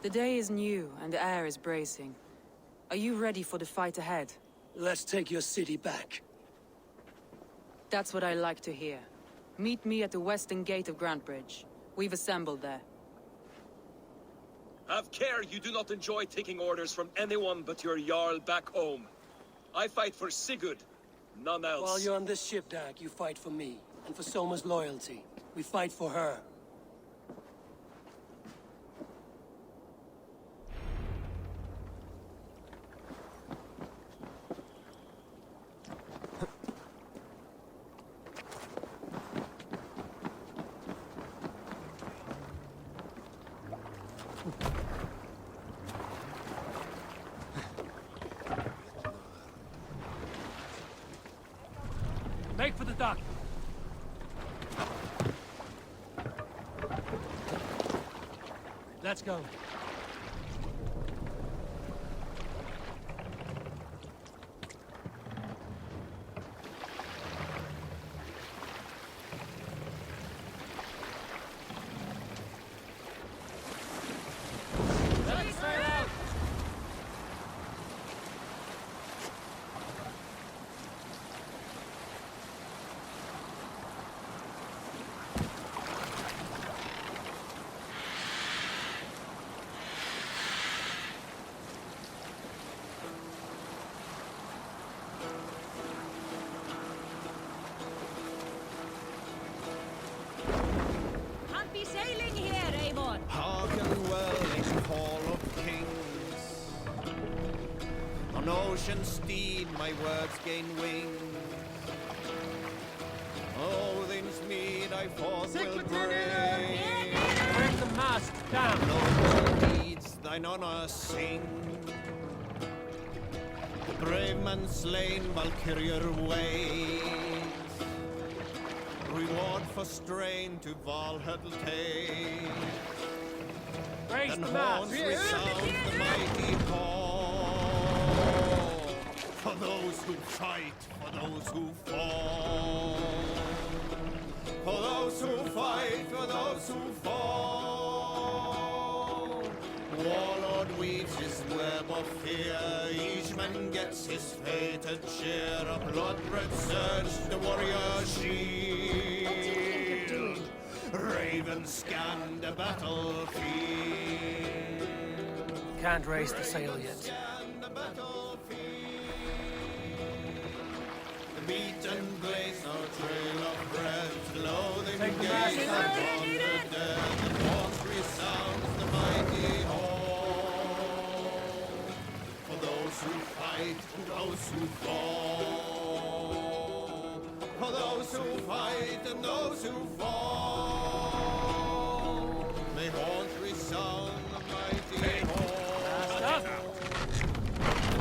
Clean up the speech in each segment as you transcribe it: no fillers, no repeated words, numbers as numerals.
The day is new, and the air is bracing. Are you ready for the fight ahead? Let's take your city back. That's what I like to hear. Meet me at the western gate of Grantbridge. We've assembled there. Have care you do not enjoy taking orders from anyone but your Jarl back home. I fight for Sigurd, none else. While you're on this ship, Dag, you fight for me. And for Soma's loyalty. We fight for her. Make for the dock. Let's go. Let's sail out. Can't be sailing here, Eivor! Hearken well, this call of kings. On ocean steed my words gain wings. Odin's mead I forth will bring. Break the mast down. Noble deeds thine honor sing. The brave man slain Valkyrier waits. Reward for strain to Valhalla take. Raise Then the mast. horns resound the mighty call. For those who fight, for those who fall. For those who fight, for those who fall. Warlord weaves his web of fear. Each man gets his fated share. A blood-red surge, the warrior shield. Ravens scan the battlefield. Can't raise the sail yet. Scan the battlefield. The beaten blaze, no trail of breath. Loathing Take the gaze mast. upon the dead. The force resounds the mighty hall. For those who fight, for those who fall. For those who fight and those who fall. May horns resound the mighty hall.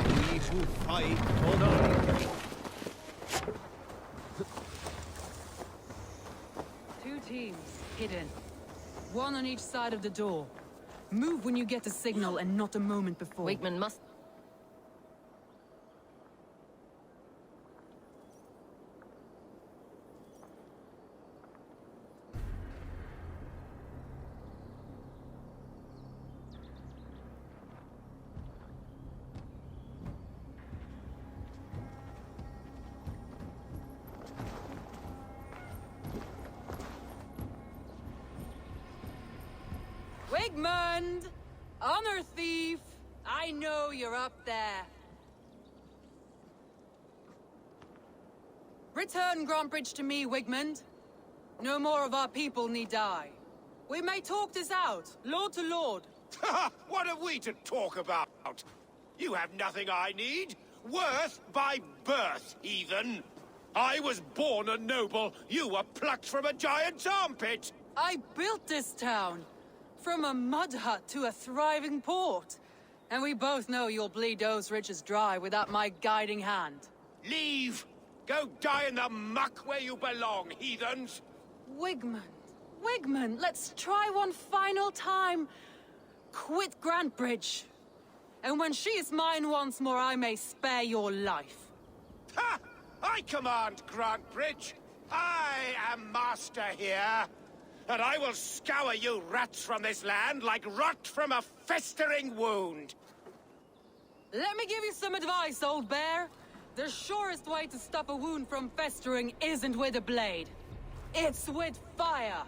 We who fight, hold on. Two teams, hidden. One on each side of the door. Move when you get the signal and not a moment before. Wigman must... Wigmund! Honor thief! I know you're up there. Return Grantbridge to me, Wigmund. No more of our people need die. We may talk this out, lord to lord. What have we to talk about? You have nothing I need. Worth by birth, heathen. I was born a noble. You were plucked from a giant's armpit. I built this town. From a mud hut to a thriving port. And we both know you'll bleed those riches dry without my guiding hand. Leave. Go die in the muck where you belong, heathens. Wigmund, Wigman, let's try one final time. Quit Grantbridge. And when she is mine once more, I may spare your life. Ha! I command Grantbridge. I am master here. And I will scour you rats from this land like rot from a festering wound. Let me give you some advice, old bear. The surest way to stop a wound from festering isn't with a blade. It's with fire.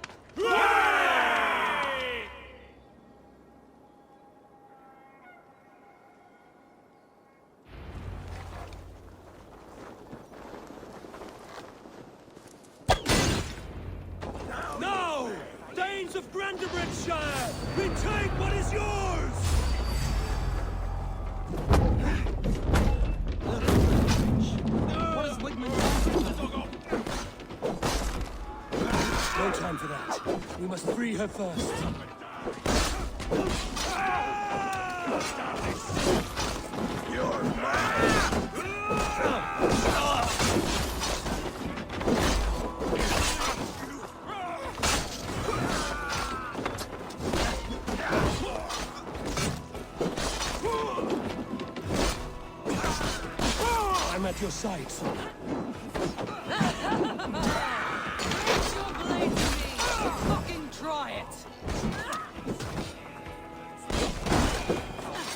No! Danes of Grantebridgeshire! Retake what is yours! What is Wigman? No time for that. We must free her first. You're mad! I'm at your side, son. Raise your blade to me. Fucking try it.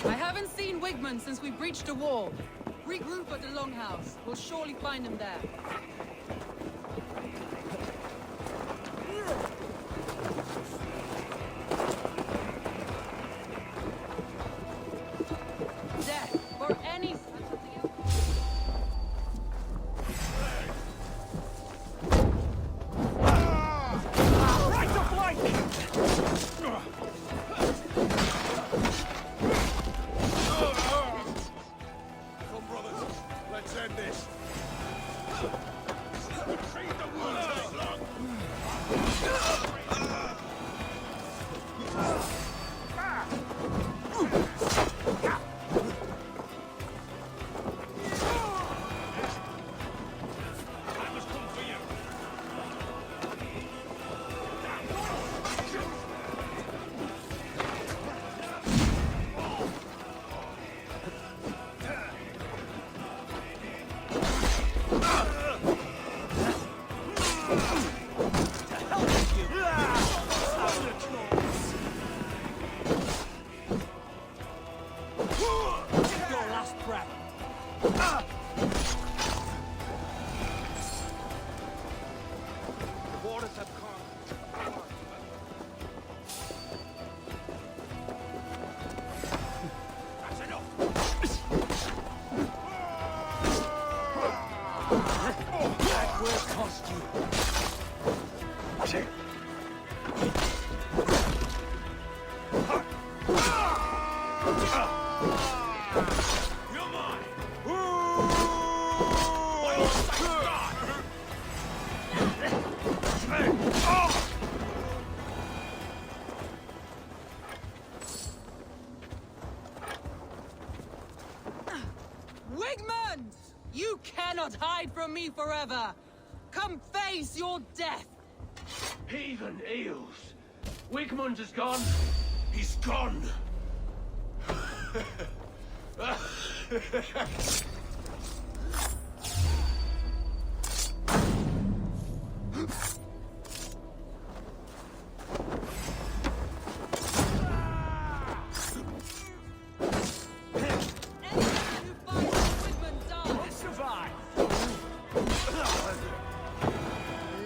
I haven't seen Wigman since we breached a wall. Regroup at the Longhouse. We'll surely find him there. Death for any... Come, brothers. Let's end this. Your last breath. The waters have come. That's enough. That will cost you. You're mine. Wigman! You cannot hide from me forever! Come face your death! Heathen eels. Wigmund is gone. He's gone. Anyone who fights Wigman dies! Survive.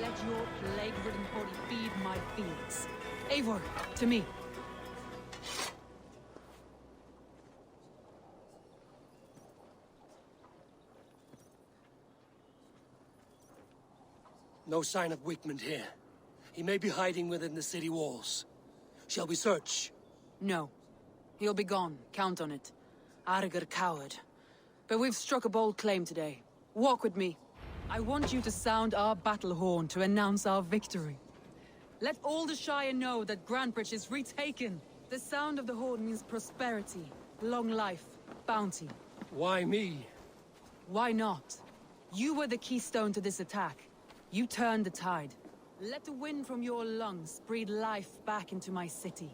Let your plague-ridden body feed my fiends. Eivor, to me. No sign of Wigmund here. He may be hiding within the city walls. Shall we search? No. He'll be gone. Count on it. Arger coward. But we've struck a bold claim today. Walk with me. I want you to sound our battle horn to announce our victory. Let all the Shire know that Grantbridge is retaken. The sound of the horn means prosperity, long life, bounty. Why me? Why not? You were the keystone to this attack. You turned the tide. Let the wind from your lungs breathe life back into my city.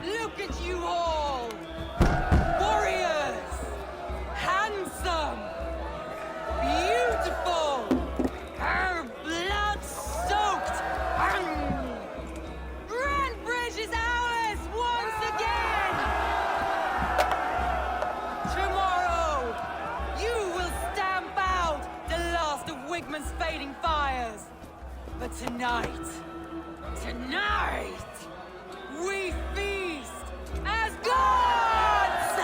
Look at you all! Warriors! Handsome! Beautiful! Blood-soaked! Grandbridge is ours once again! Tomorrow, you will stamp out the last of Wigman's fading fires. But tonight, we feast as gods!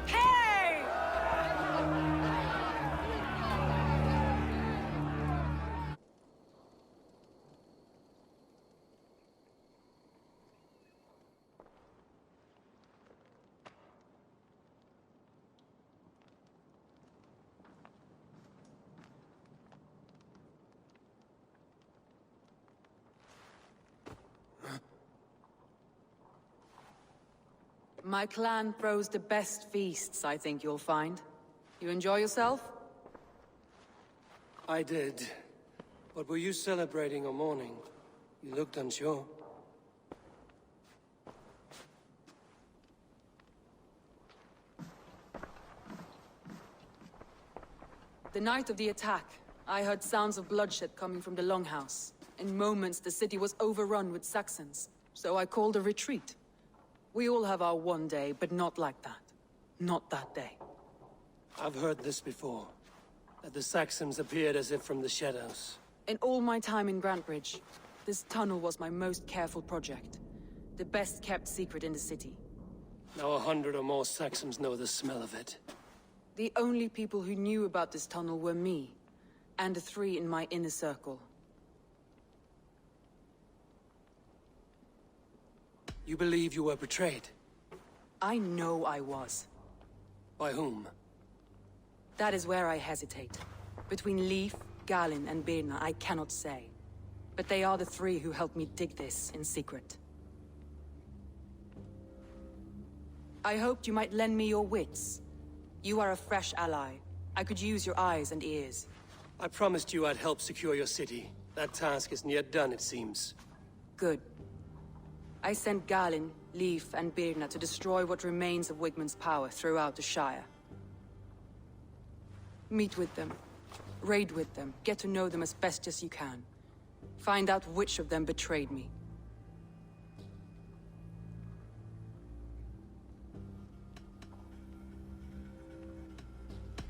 Hey! My clan throws the best feasts, I think you'll find. You enjoy yourself? I did. But were you celebrating or mourning? You looked unsure. The night of the attack, I heard sounds of bloodshed coming from the Longhouse. In moments, the city was overrun with Saxons, so I called a retreat. We all have our one day, but not like that. Not that day. I've heard this before. That the Saxons appeared as if from the shadows. In all my time in Grantbridge, this tunnel was my most careful project. The best kept secret in the city. Now 100 or more Saxons know the smell of it. The only people who knew about this tunnel were me, and the 3 in my inner circle. You believe you were betrayed? I know I was. By whom? That is where I hesitate. Between Leif, Galinn, and Birna, I cannot say. But they are the 3 who helped me dig this in secret. I hoped you might lend me your wits. You are a fresh ally. I could use your eyes and ears. I promised you I'd help secure your city. That task isn't yet done, it seems. Good. I sent Galinn, Leif, and Birna to destroy what remains of Wigman's power throughout the Shire. Meet with them. Raid with them. Get to know them as best as you can. Find out which of them betrayed me.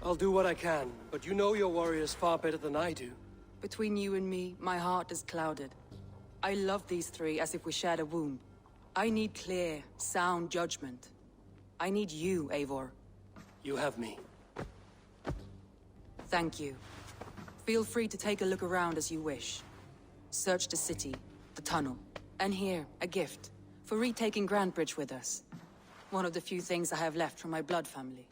I'll do what I can, but you know your warriors far better than I do. Between you and me, my heart is clouded. I love these 3 as if we shared a womb. I need clear, sound judgment. I need you, Eivor. You have me. Thank you. Feel free to take a look around as you wish. Search the city, the tunnel, and here, a gift, for retaking Grantbridge with us. One of the few things I have left from my blood family.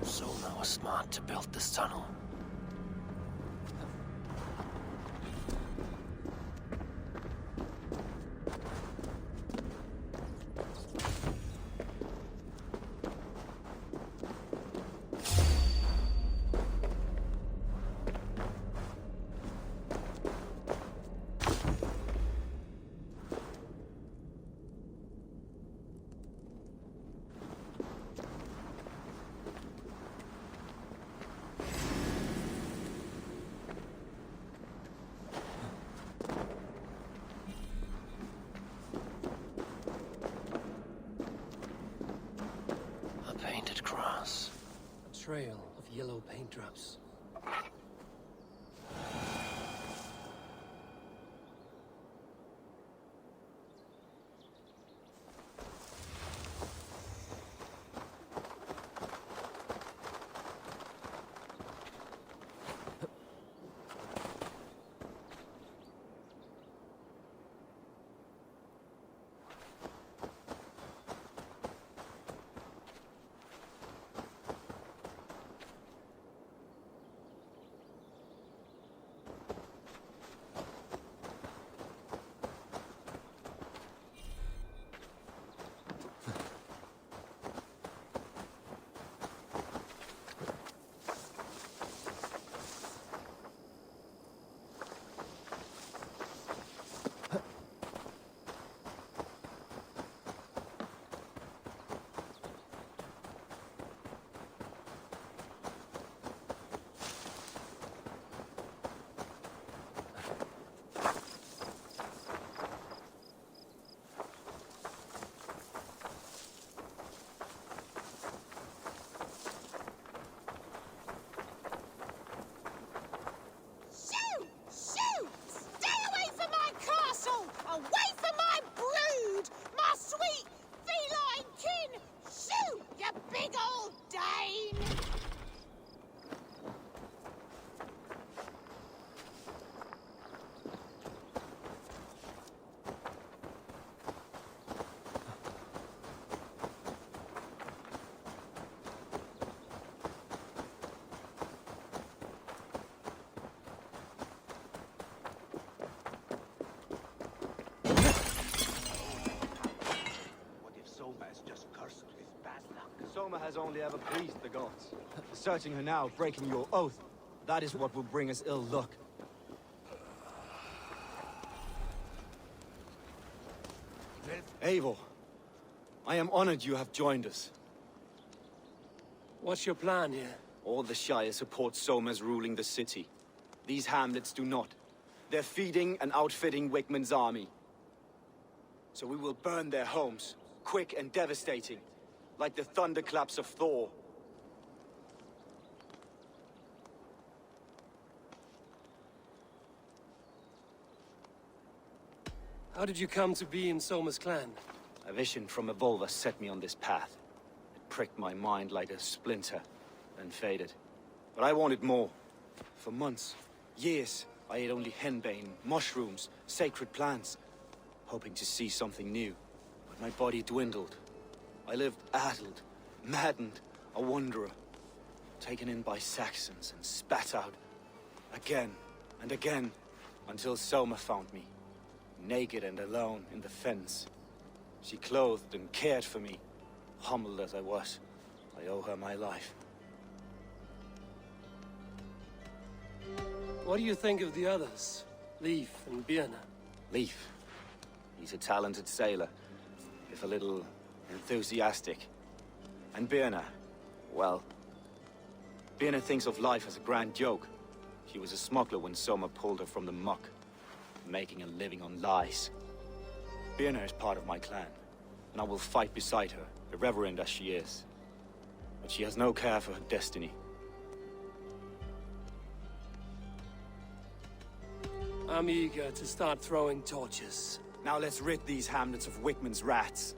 Sona was smart to build this tunnel. trail of yellow paint drops. Soma has only ever pleased the gods. Searching her now, breaking your oath, that is what will bring us ill luck. Eivor, I am honored you have joined us. What's your plan here? All the Shire support Soma's ruling the city. These hamlets do not. They're feeding and outfitting Wickman's army. So we will burn their homes, quick and devastating, like the thunderclaps of Thor. How did you come to be in Soma's clan? A vision from Evolva set me on this path. It pricked my mind like a splinter, then faded. But I wanted more. For months, years, I ate only henbane, mushrooms, sacred plants, hoping to see something new. But my body dwindled. I lived addled, maddened, a wanderer, taken in by Saxons and spat out, again and again, until Soma found me, naked and alone in the fens. She clothed and cared for me, humbled as I was. I owe her my life. What do you think of the others? Leif and Birna? Leif. He's a talented sailor, if a little enthusiastic. And Birna, well, Birna thinks of life as a grand joke. She was a smuggler when Soma pulled her from the muck, making a living on lies. Birna is part of my clan, and I will fight beside her, irreverent as she is. But she has no care for her destiny. I'm eager to start throwing torches. Now let's rid these hamlets of Wickman's rats.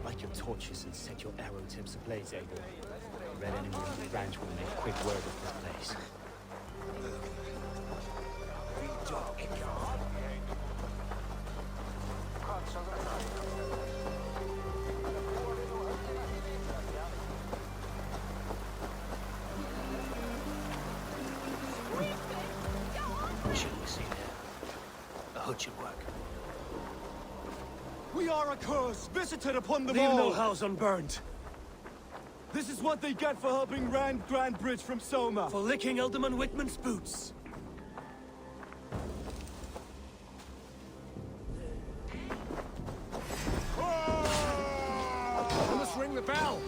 Light your torches and set your arrow tips ablaze, Eivor. The red enemy on the branch will make quick work of this place. What should we see there? A hood should work. We are a curse visited upon them Leave all! no house unburned. This is what they get for helping Rand Grand Bridge from Soma! For licking Alderman Wickman's boots. I must ring the bell!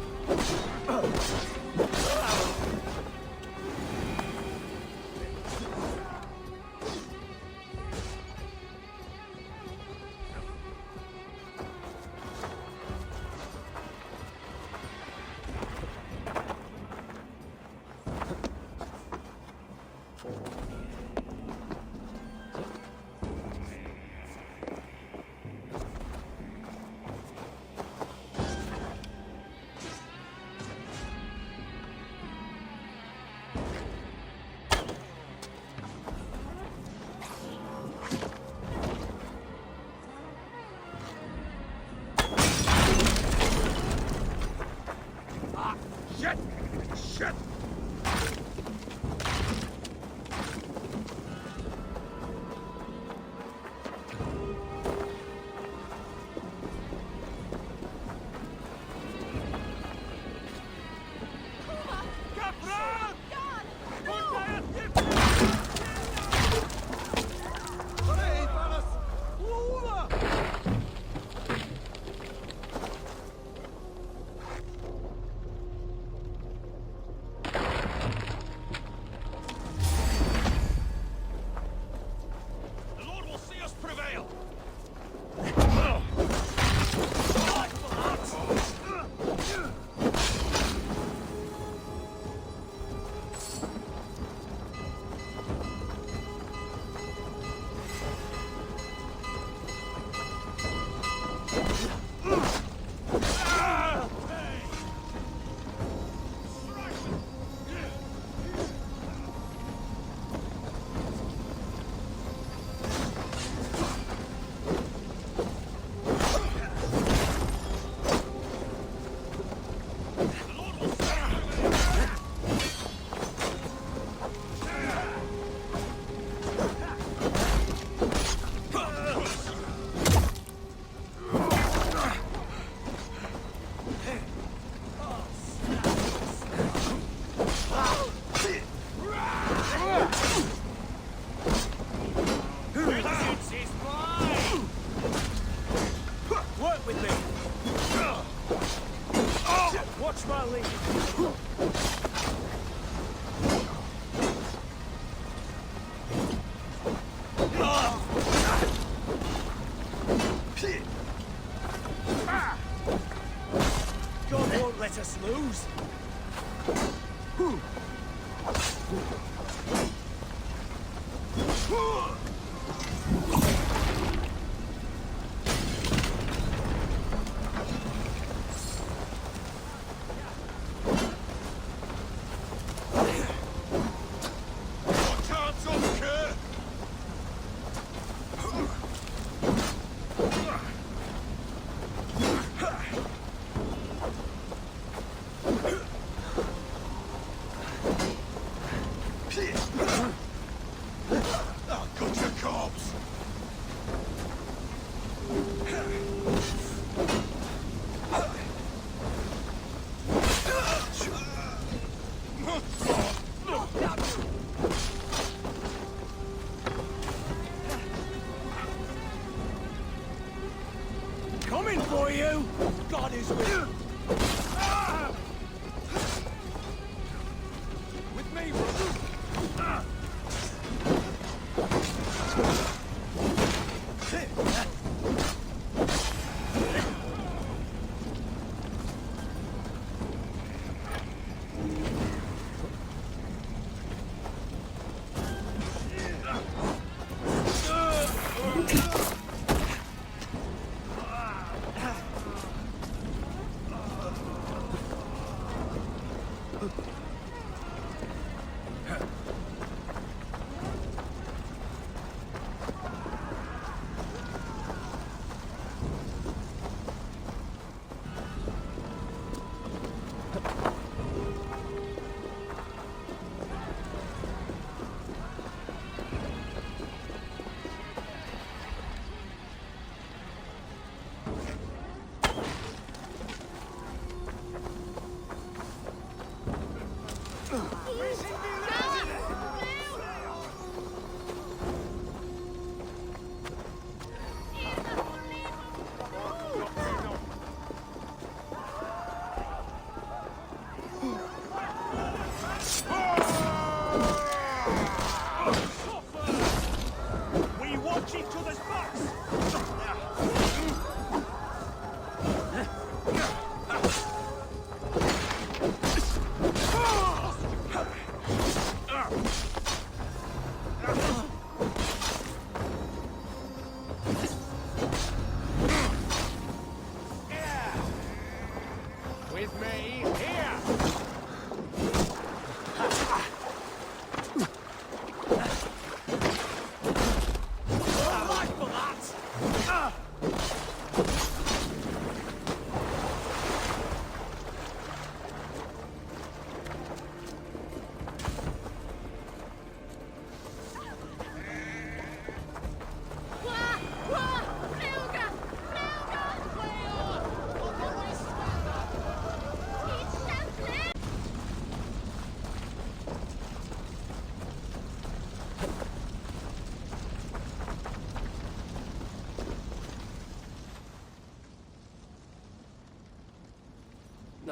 Shit! Let us lose. Coming for you! God is with you! With me, brother!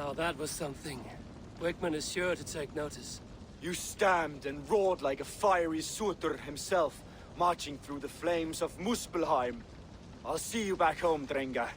Now that was something. Wickman is sure to take notice. You stamped and roared like a fiery Surtur himself, marching through the flames of Muspelheim. I'll see you back home, Drenga.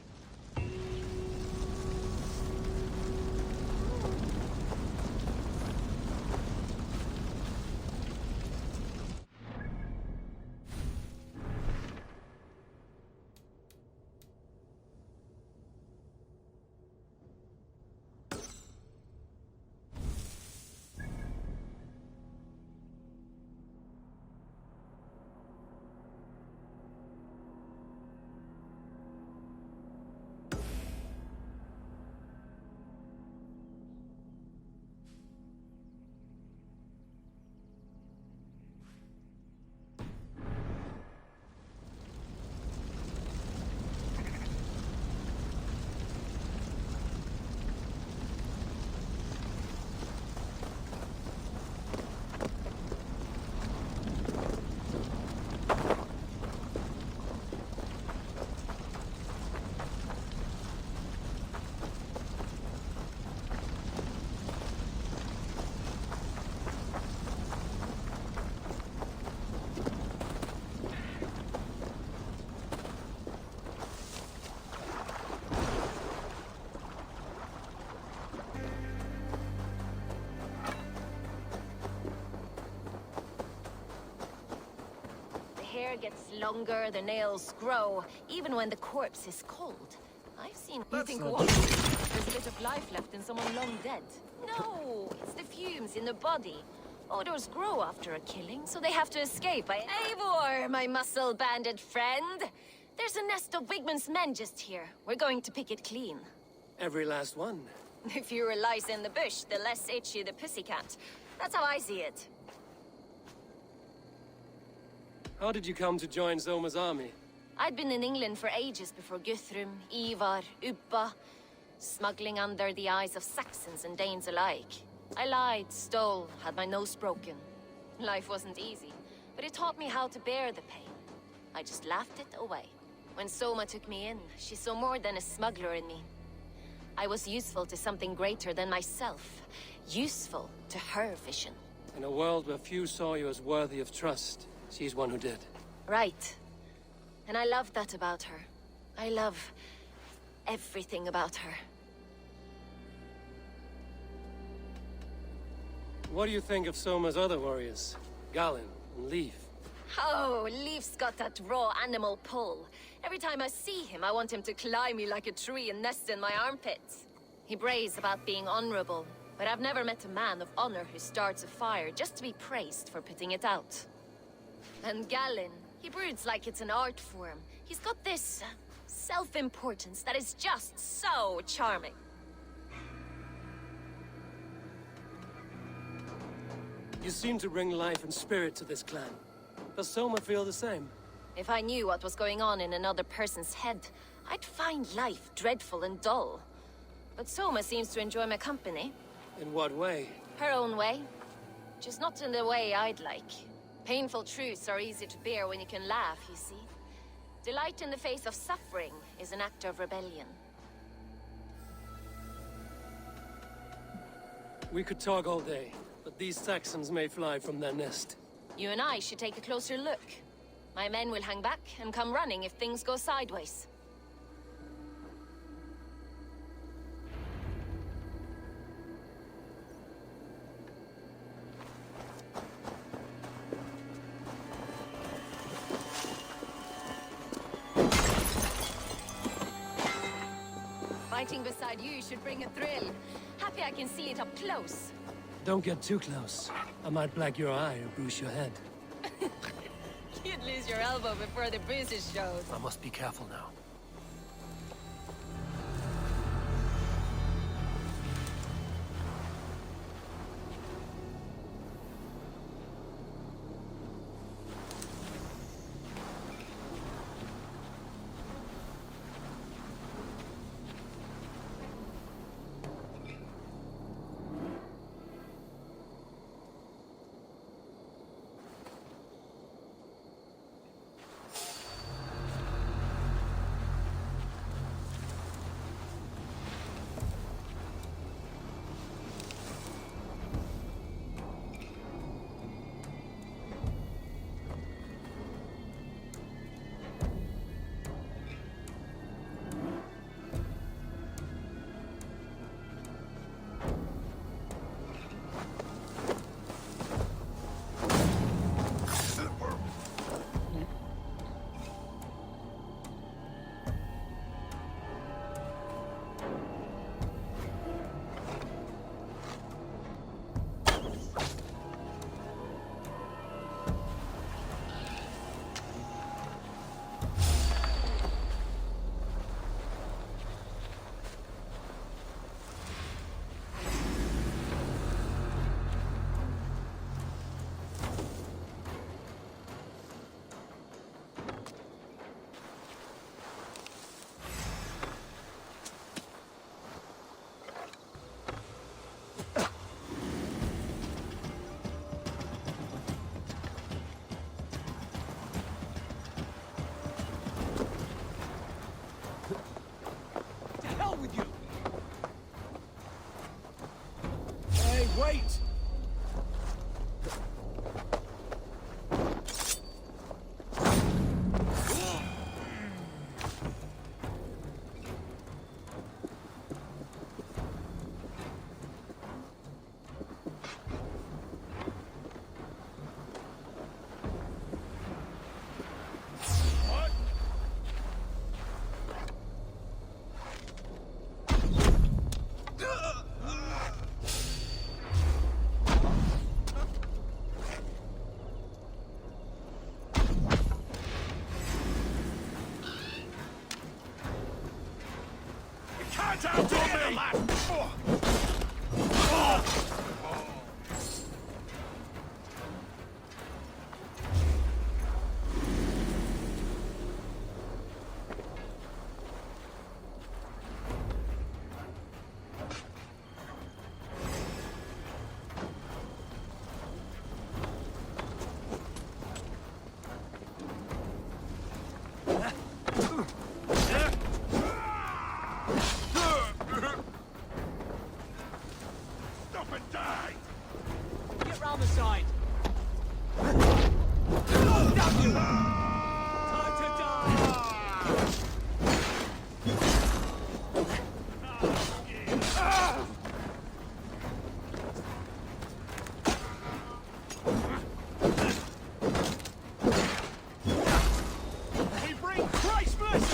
Hair gets longer, the nails grow, even when the corpse is cold. I've seen... You think what? There's a bit of life left in someone long dead. No, it's the fumes in the body. Odors grow after a killing, so they have to escape. Eivor, my muscle-banded friend! There's a nest of Wigman's men just here. We're going to pick it clean. Every last one. The fewer lies in the bush, the less itchy the pussycat. That's how I see it. How did you come to join Zoma's army? I'd been in England for ages before Guthrum, Ivar, Ubba, smuggling under the eyes of Saxons and Danes alike. I lied, stole, had my nose broken. Life wasn't easy, but it taught me how to bear the pain. I just laughed it away. When Soma took me in, she saw more than a smuggler in me. I was useful to something greater than myself. Useful to her vision. In a world where few saw you as worthy of trust, she's one who did. Right. And I love that about her. I love everything about her. What do you think of Soma's other warriors? Galen and Leif? Oh, Leif's got that raw animal pull. Every time I see him, I want him to climb me like a tree and nest in my armpits. He brays about being honorable, but I've never met a man of honor who starts a fire just to be praised for putting it out. And Galen, he broods like it's an art form. He's got this self-importance that is just so charming. You seem to bring life and spirit to this clan. Does Soma feel the same? If I knew what was going on in another person's head, I'd find life dreadful and dull. But Soma seems to enjoy my company. In what way? Her own way. Just not in the way I'd like. Painful truths are easy to bear when you can laugh, you see. Delight in the face of suffering is an act of rebellion. We could talk all day, but these Saxons may fly from their nest. You and I should take a closer look. My men will hang back and come running if things go sideways. Fighting beside you should bring a thrill. Happy I can see it up close. Don't get too close. I might black your eye or bruise your head. You'd lose your elbow before the bruises showed. I must be careful now. on the side! Time to die! We bring Christmas!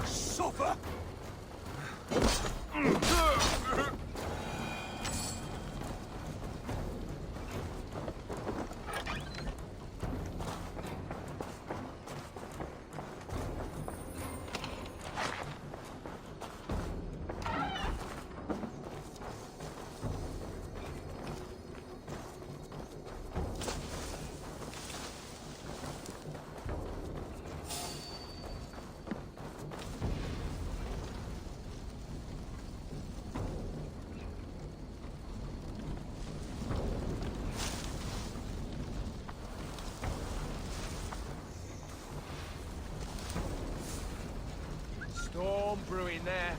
Suffer! Storm brewing there.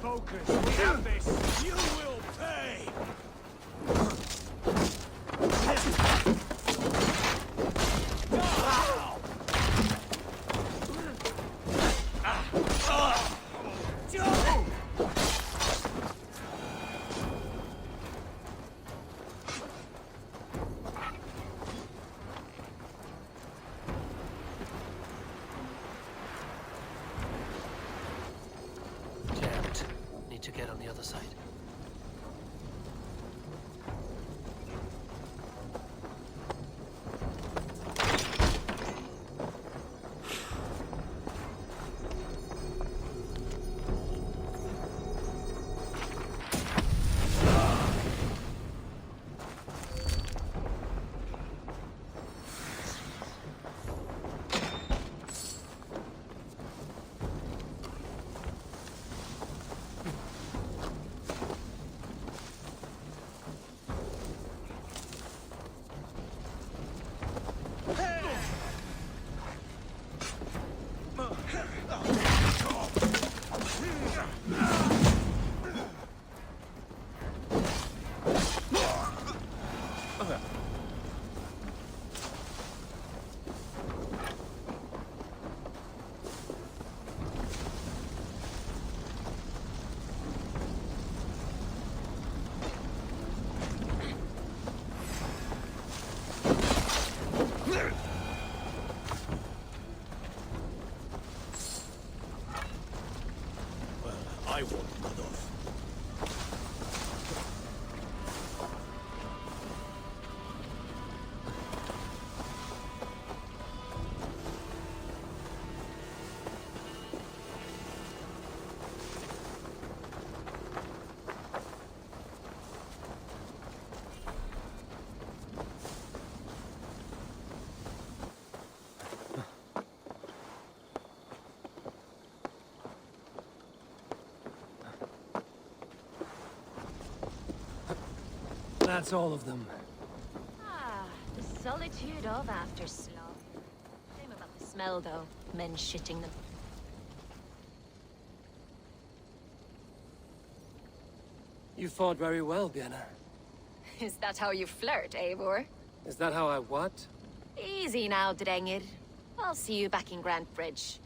Focus, we have this! You will pay! Jammed. Need to get on the other side. I want none of. That's all of them. Ah, the solitude of after slaughter. Shame about the smell, though. Men shitting them. You fought very well, Bienna. Is that how you flirt, Eivor? Is that how I what? Easy now, Drengir. I'll see you back in Grand Bridge.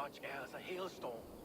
much as a hailstone.